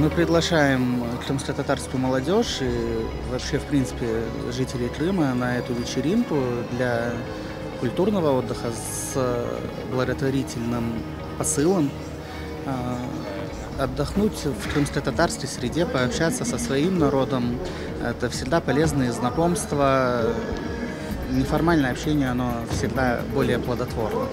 Мы приглашаем крымско-татарскую молодежь и вообще, в принципе, жителей Крыма на эту вечеринку для культурного отдыха с благотворительным посылом. А, Отдохнуть в крымско-татарской среде, пообщаться со своим народом. Это всегда полезные знакомства. Неформальное общение, оно всегда более плодотворно.